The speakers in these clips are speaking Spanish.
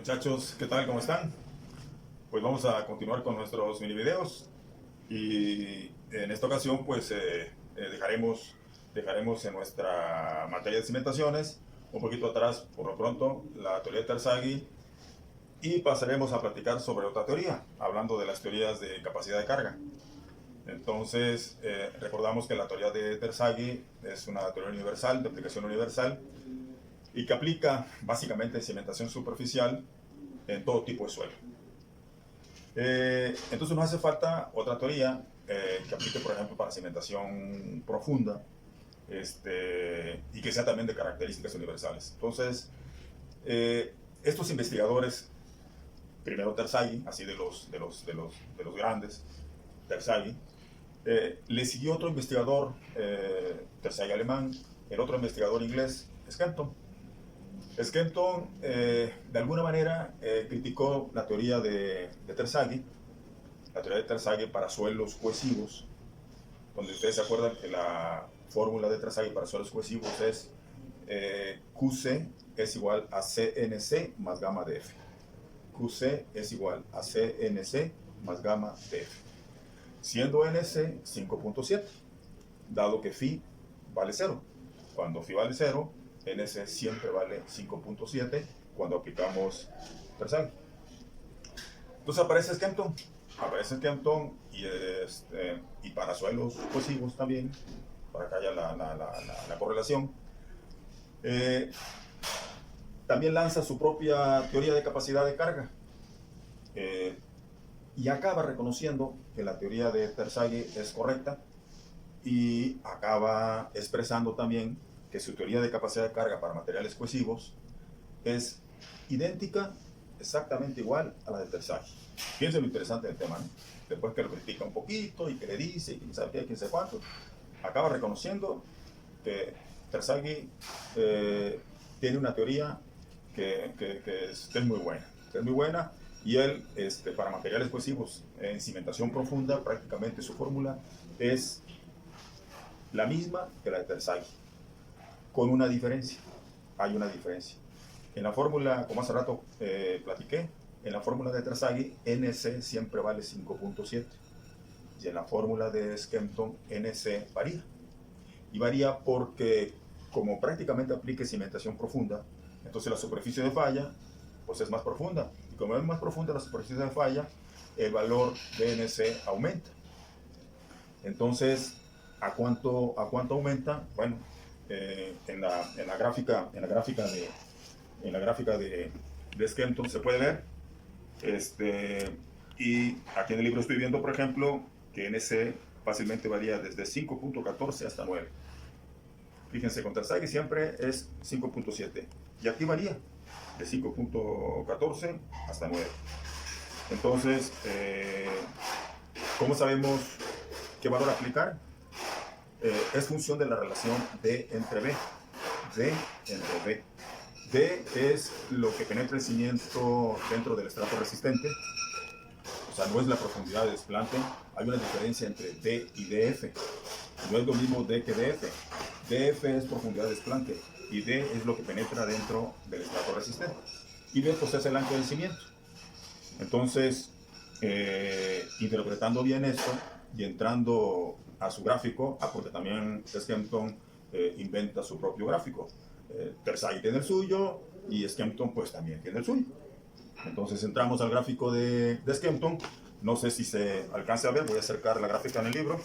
Muchachos, ¿qué tal? ¿Cómo están? Pues vamos a continuar con nuestros mini videos y en esta ocasión pues dejaremos en nuestra materia de cimentaciones un poquito atrás por lo pronto la teoría de Terzaghi y pasaremos a platicar sobre otra teoría, hablando de las teorías de capacidad de carga. Entonces recordamos que la teoría de Terzaghi es una teoría universal, de aplicación universal, y que aplica básicamente cimentación superficial en todo tipo de suelo. Entonces nos hace falta otra teoría que aplique, por ejemplo, para cimentación profunda y que sea también de características universales. Entonces, estos investigadores, primero Terzaghi, así de los grandes, Terzaghi, le siguió otro investigador, Terzaghi alemán, el otro investigador inglés, Skempton. Skempton, de alguna manera, criticó la teoría de Terzaghi, la teoría de Terzaghi para suelos cohesivos, donde ustedes se acuerdan que la fórmula de Terzaghi para suelos cohesivos es QC es igual a CNC más gamma de F. QC es igual a CNC más gamma de F. Siendo NC 5.7, dado que phi vale 0. Cuando phi vale 0, NC siempre vale 5.7 cuando aplicamos Terzaghi. Entonces aparece Skempton y para suelos cohesivos también, para que haya la correlación. También lanza su propia teoría de capacidad de carga y acaba reconociendo que la teoría de Terzaghi es correcta y acaba expresando también que su teoría de capacidad de carga para materiales cohesivos es idéntica, exactamente igual a la de Terzaghi. Fíjense lo interesante del tema, ¿no? Después que lo critica un poquito y que le dice, y quién sabe qué, quién sabe cuánto, acaba reconociendo que Terzaghi tiene una teoría que es muy buena, y él, para materiales cohesivos en cimentación profunda, prácticamente su fórmula es la misma que la de Terzaghi, con una diferencia. Hay una diferencia. En la fórmula, como hace rato platiqué, en la fórmula de Terzaghi, NC siempre vale 5.7. Y en la fórmula de Skempton, NC varía. Y varía porque, como prácticamente aplique cimentación profunda, entonces la superficie de falla pues es más profunda. Y como es más profunda la superficie de falla, el valor de NC aumenta. Entonces, ¿a cuánto aumenta? Bueno, en la gráfica de Skempton se puede ver, y aquí en el libro estoy viendo, por ejemplo, que NC fácilmente varía desde 5.14 hasta 9. Fíjense, con Terzaghi siempre es 5.7 y aquí varía de 5.14 hasta 9. Entonces, ¿cómo sabemos qué valor aplicar? Es función de la relación D entre B. D entre B. D es lo que penetra el cimiento dentro del estrato resistente, o sea, no es la profundidad de desplante. Hay una diferencia entre D y DF. No es lo mismo D que DF. DF es profundidad de desplante y D es lo que penetra dentro del estrato resistente. Y B pues es el ancho del cimiento. Entonces, interpretando bien esto y entrando a su gráfico, porque también Skempton inventa su propio gráfico. Terzaghi tiene el suyo y Skempton pues también tiene el suyo. Entonces entramos al gráfico de Skempton. No sé si se alcanza a ver, voy a acercar la gráfica en el libro.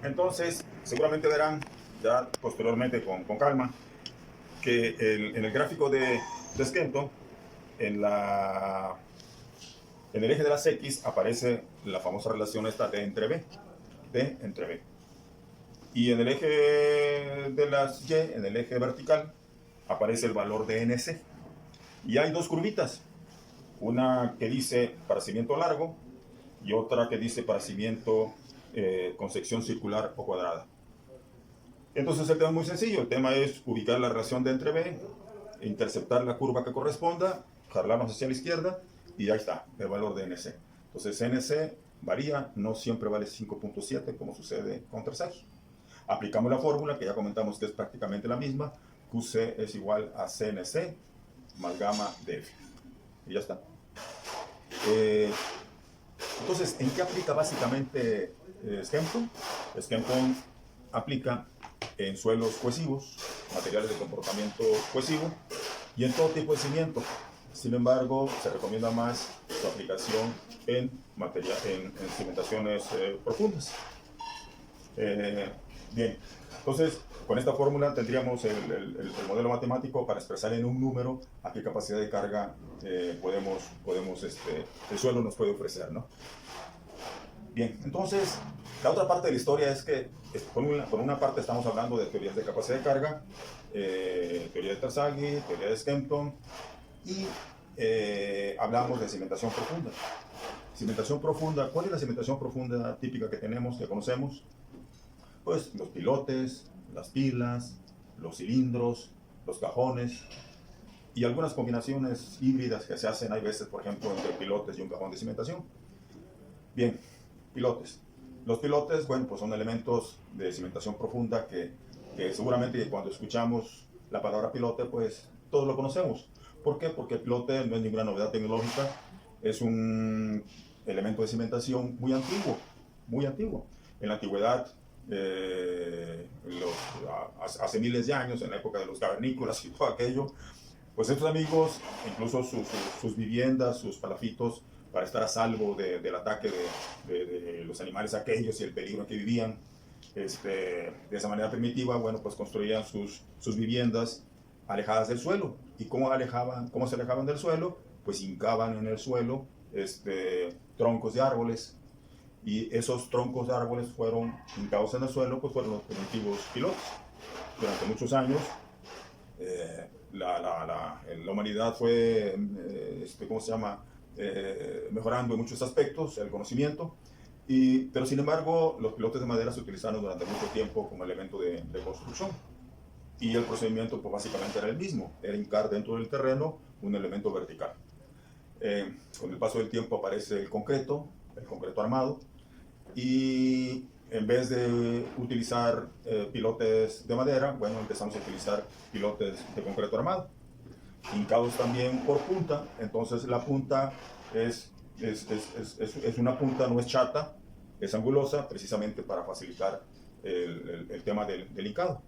Entonces, seguramente verán ya posteriormente con calma que en el gráfico de Skempton, en el eje de las X aparece la famosa relación esta D entre B. D entre B. Y en el eje de las Y, en el eje vertical, aparece el valor de NC. Y hay dos curvitas. Una que dice para cimiento largo y otra que dice para cimiento con sección circular o cuadrada. Entonces el tema es muy sencillo. El tema es ubicar la relación D entre B, interceptar la curva que corresponda, jalarnos hacia la izquierda y ya está, el valor de NC. Entonces CNC varía, no siempre vale 5.7 como sucede con Tersaghi. Aplicamos la fórmula que ya comentamos que es prácticamente la misma, QC es igual a CNC más gamma de F. Y ya está. Entonces, ¿en qué aplica básicamente Skempton? Skempton aplica en suelos cohesivos, materiales de comportamiento cohesivo y en todo tipo de cimiento. Sin embargo, se recomienda más su aplicación en cimentaciones profundas. Bien, entonces con esta fórmula tendríamos el modelo matemático para expresar en un número a qué capacidad de carga el suelo nos puede ofrecer, ¿no? Bien, entonces la otra parte de la historia es que por una parte estamos hablando de teorías de capacidad de carga, teoría de Tersaghi, teoría de Skempton, y hablamos de cimentación profunda. Cimentación profunda, ¿cuál es la cimentación profunda típica que tenemos, que conocemos? Pues los pilotes, las pilas, los cilindros, los cajones y algunas combinaciones híbridas que se hacen, hay veces, por ejemplo, entre pilotes y un cajón de cimentación. Bien, pilotes. Los pilotes, bueno, pues son elementos de cimentación profunda que seguramente cuando escuchamos la palabra pilote, pues todos lo conocemos. ¿Por qué? Porque el pilote no es ninguna novedad tecnológica, es un elemento de cimentación muy antiguo, muy antiguo. En la antigüedad, hace miles de años, en la época de los cavernícolas y todo aquello, pues estos amigos, incluso sus viviendas, sus palafitos, para estar a salvo del ataque de los animales aquellos y el peligro en que vivían, de esa manera primitiva, bueno, pues construían sus viviendas alejadas del suelo. ¿Y cómo se alejaban del suelo? Pues hincaban en el suelo troncos de árboles, y esos troncos de árboles fueron hincados en el suelo, pues fueron los primitivos pilotes. Durante muchos años, la humanidad fue, ¿cómo se llama?, mejorando en muchos aspectos el conocimiento, pero sin embargo los pilotes de madera se utilizaron durante mucho tiempo como elemento de construcción, y el procedimiento pues básicamente era el mismo, era hincar dentro del terreno un elemento vertical. Con el paso del tiempo aparece el concreto armado, y en vez de utilizar pilotes de madera, bueno, empezamos a utilizar pilotes de concreto armado, hincados también por punta. Entonces la punta es una punta, no es chata, es angulosa, precisamente para facilitar el tema del hincado.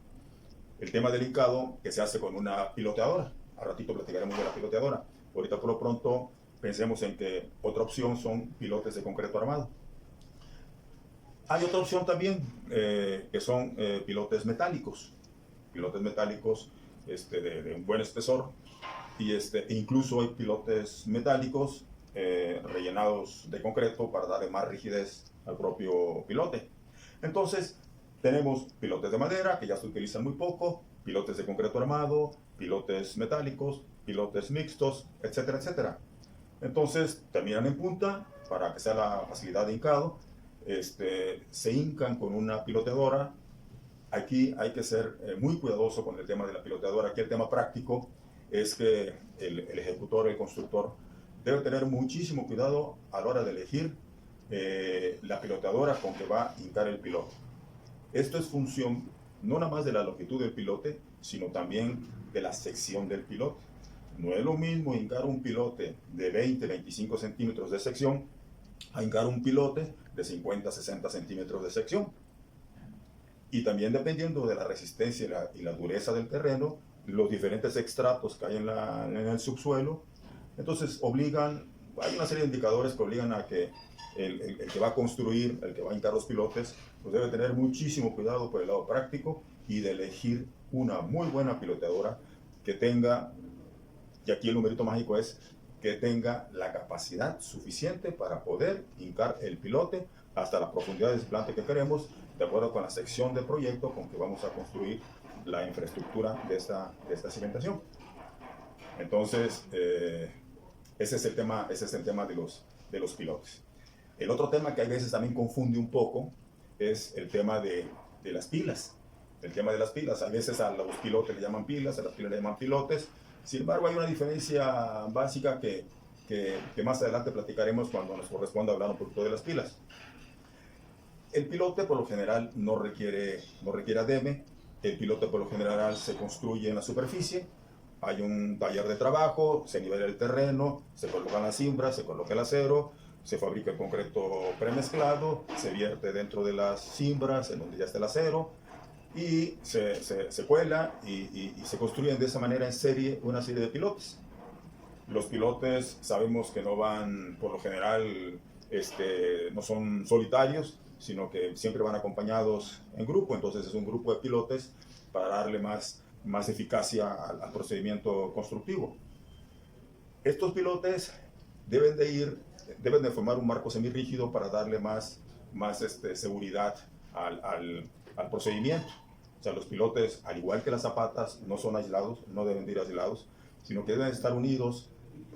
El tema del hincado que se hace con una piloteadora. Al ratito platicaremos de la piloteadora. Ahorita por lo pronto pensemos en que otra opción son pilotes de concreto armado. Hay otra opción también, que son pilotes metálicos. Pilotes metálicos de un buen espesor, y incluso hay pilotes metálicos rellenados de concreto para darle más rigidez al propio pilote. Entonces, tenemos pilotes de madera, que ya se utilizan muy poco, pilotes de concreto armado, pilotes metálicos, pilotes mixtos, etcétera, etcétera. Entonces, terminan en punta para que sea la facilidad de hincado. Se hincan con una piloteadora. Aquí hay que ser muy cuidadoso con el tema de la piloteadora. Aquí el tema práctico es que el ejecutor, el constructor, debe tener muchísimo cuidado a la hora de elegir la piloteadora con que va a hincar el pilote. Esto es función no nada más de la longitud del pilote, sino también de la sección del pilote. No es lo mismo hincar un pilote de 20-25 centímetros de sección a hincar un pilote de 50-60 centímetros de sección. Y también dependiendo de la resistencia y la dureza del terreno, los diferentes extractos que hay en el subsuelo, entonces hay una serie de indicadores que obligan a que el que va a construir, el que va a hincar los pilotes, pues debe tener muchísimo cuidado por el lado práctico y de elegir una muy buena piloteadora que tenga, y aquí el numerito mágico es que tenga la capacidad suficiente para poder hincar el pilote hasta la profundidad del desplante que queremos, de acuerdo con la sección de proyecto con que vamos a construir la infraestructura de esta cimentación. Entonces, ese es el tema de los pilotes. El otro tema que a veces también confunde un poco es el tema de las pilas. El tema de las pilas, a veces a los pilotes le llaman pilas, a las pilas le llaman pilotes. Sin embargo, hay una diferencia básica que que más adelante platicaremos cuando nos corresponda hablar un poquito de las pilas. El pilote por lo general no requiere ADM. El pilote por lo general se construye en la superficie. Hay un taller de trabajo, se nivela el terreno, se colocan las cimbras, se coloca el acero, se fabrica el concreto premezclado, se vierte dentro de las cimbras en donde ya está el acero y se cuela y se construyen de esa manera en serie una serie de pilotes. Los pilotes sabemos que no van, por lo general, no son solitarios, sino que siempre van acompañados en grupo, entonces es un grupo de pilotes para darle más eficacia al procedimiento constructivo. Estos pilotes deben de formar un marco semirrígido para darle más seguridad al procedimiento. O sea, los pilotes, al igual que las zapatas, no son aislados, no deben de ir aislados, sino que deben estar unidos.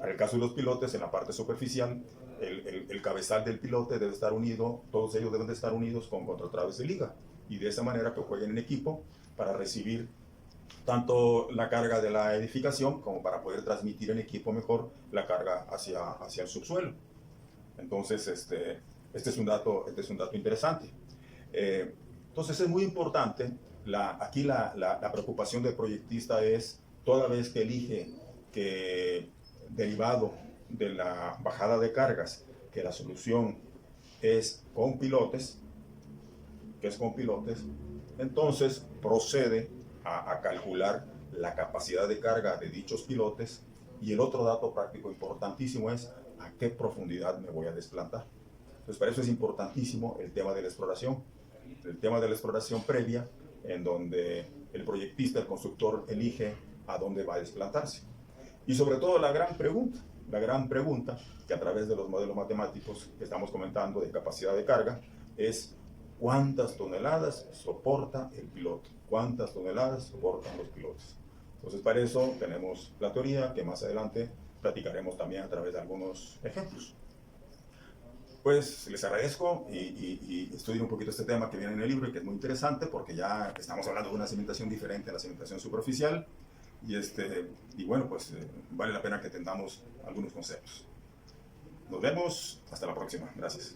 En el caso de los pilotes, en la parte superficial, el cabezal del pilote debe estar unido, todos ellos deben de estar unidos con contratraves de liga, y de esa manera que jueguen en equipo para recibir tanto la carga de la edificación como para poder transmitir en equipo mejor la carga hacia el subsuelo. Entonces, este es un dato interesante. Entonces es muy importante, aquí la preocupación del proyectista es, toda vez que elige que derivado de la bajada de cargas, que la solución es con pilotes, entonces procede a calcular la capacidad de carga de dichos pilotes, y el otro dato práctico importantísimo es a qué profundidad me voy a desplantar. Entonces para eso es importantísimo el tema de la exploración previa, en donde el proyectista, el constructor, elige a dónde va a desplantarse. Y sobre todo la gran pregunta que a través de los modelos matemáticos que estamos comentando de capacidad de carga es: ¿cuántas toneladas soporta el piloto? ¿Cuántas toneladas soportan los pilotos? Entonces, para eso tenemos la teoría, que más adelante platicaremos también a través de algunos ejemplos. Pues les agradezco y estudien un poquito este tema que viene en el libro y que es muy interesante, porque ya estamos hablando de una cimentación diferente a la cimentación superficial, y bueno, pues vale la pena que entendamos algunos conceptos. Nos vemos, hasta la próxima. Gracias.